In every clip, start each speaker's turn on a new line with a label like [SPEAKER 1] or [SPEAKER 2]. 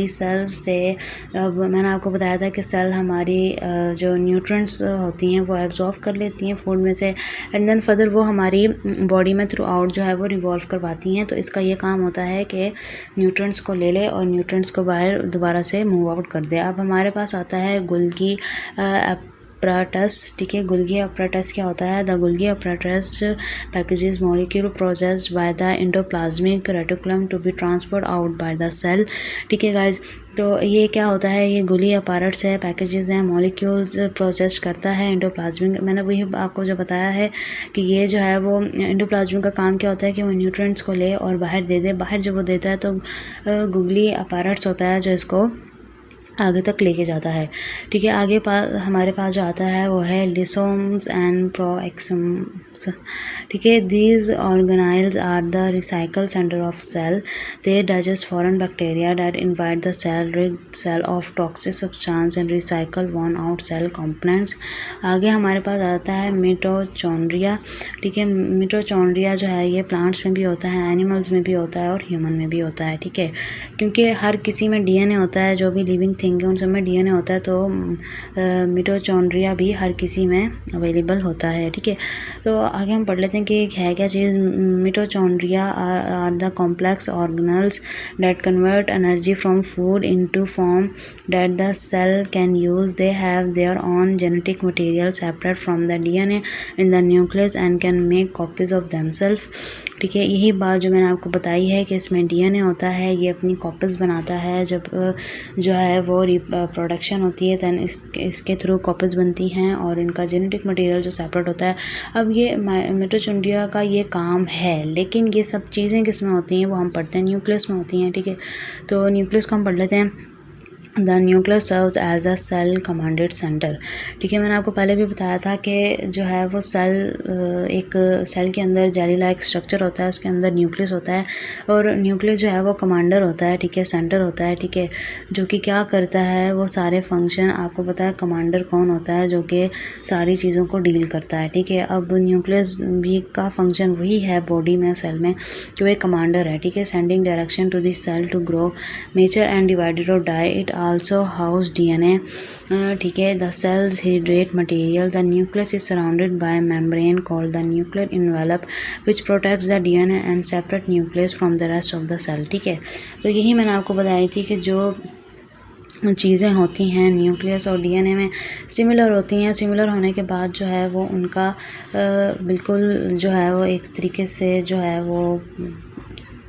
[SPEAKER 1] Cell से अब मैंने आपको बताया था कि सेल हमारी जो न्यूट्रिएंट्स होती हैं वो एब्जॉर्ब कर लेती हैं फूड में से, एंड देन फर्दर वो हमारी बॉडी में थ्रू आउट जो है वो रिवॉल्व करवाती हैं। तो इसका ये काम होता है कि न्यूट्रिएंट्स को ले ले और न्यूट्रिएंट्स को बाहर दोबारा से मूव आउट कर दे। अब हमारे पास आता है गोल्गी अपराटस। ठीक है, गोल्गी अपराटस क्या होता है? The Golgi apparatus packages molecule processed by the endoplasmic reticulum to be transferred out by the cell. ठीक है गाइज, तो ये क्या होता है? ये गोली अपैरेट्स है, पैकेजेस हैं, मॉलिक्यूल्स प्रोसेस करता है एंडोप्लाज्मिक। मैंने वही आपको जो बताया है कि ये जो है वो एंडोप्लाज्मिक का काम क्या होता है कि वो न्यूट्रिएंट्स को ले और बाहर दे दे। बाहर जब वो देता है तो गोली अपैरेट्स होता है जो इसको आगे तक लेके जाता है। ठीक है, आगे हमारे पास जो आता है वो है लिसोम्स एंड प्रोएक्सोम्स। ठीक है, these organelles are the recycle centre of cell. They digest foreign bacteria that invite the cell, rid cell of toxic substance and recycle worn out cell components. आगे हमारे पास आता है मिटोचॉन्ड्रिया। ठीक है, मिटोचॉन्ड्रिया जो है ये प्लांट्स में भी होता है, एनिमल्स में भी होता है और ह्यूमन में भी होता है। ठीक है, क्योंकि हर किसी में डीएनए होता है, जो भी लिविंग थिंग है उन सब में डीएनए होता है, तो मिटोचॉन्ड्रिया भी हर किसी में अवेलेबल होता है। ठीक है, तो आगे हम पढ़ लेते हैं कि है क्या चीज़। Mitochondria are the complex organelles that convert energy from food into form that the cell can use. They have their own genetic material separate from the DNA in the nucleus and can make copies of themselves. ठीक है, यही बात जो मैंने आपको बताई है कि इसमें डीएनए होता है, ये अपनी कॉपीज़ बनाता है। जब जो है वो रिप्रोडक्शन होती है दैन इसके थ्रू कॉपीज़ बनती हैं और इनका जेनेटिक मटेरियल जो सेपरेट होता है। अब ये मिटोचॉन्ड्रिया का ये काम है, लेकिन ये सब चीज़ें किस में होती हैं वो हम पढ़ते हैं, न्यूक्लियस में होती हैं। ठीक है, तो न्यूक्लियस को हम पढ़ लेते हैं। The nucleus serves as a cell commanded centre. ठीक है, मैंने आपको पहले भी बताया था कि जो है वो सेल, एक सेल के अंदर जेली लाइक स्ट्रक्चर होता है, उसके अंदर न्यूक्लियस होता है और न्यूक्लियस जो है वो कमांडर होता है। ठीक है, सेंटर होता है। ठीक है, जो कि क्या करता है, वो सारे फंक्शन आपको पता है। कमांडर कौन होता है? जो कि सारी चीज़ों को डील करता है। ठीक है, अब न्यूक्लियस भी का फंक्शन वही है बॉडी में, सेल में, कि वो एक कमांडर है। ठीक है, sending direction to this cell to grow, mature and divided और die. It also house DNA. ठीक है, the cells hydrate material. The nucleus is surrounded by a membrane called the nuclear envelope which protects the DNA and separate nucleus from the rest of the cell. ठीक है, तो यही मैंने आपको बताई थी कि जो चीज़ें होती हैं न्यूक्लियस और डीएनए में सिमिलर होती हैं। सिमिलर होने के बाद जो है वो उनका बिल्कुल जो है वो एक तरीके से जो है वो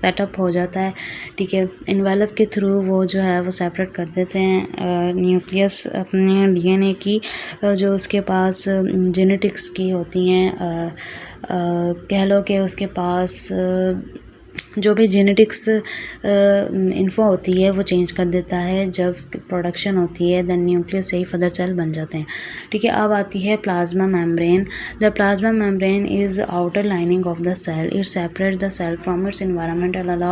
[SPEAKER 1] सेटअप हो जाता है। ठीक है, इन्वेलप के थ्रू वो जो है वो सेपरेट कर देते हैं न्यूक्लियस अपने डीएनए की, जो उसके पास जेनेटिक्स की होती हैं। कह लो कि उसके पास जो भी जेनेटिक्स इन्फो होती है वो चेंज कर देता है। जब प्रोडक्शन होती है दैन न्यूक्लियस से ही फर्दर सेल बन जाते हैं। ठीक है, अब आती है plasma membrane. The plasma membrane is outer lining of the cell. It separate the cell from its environment and allow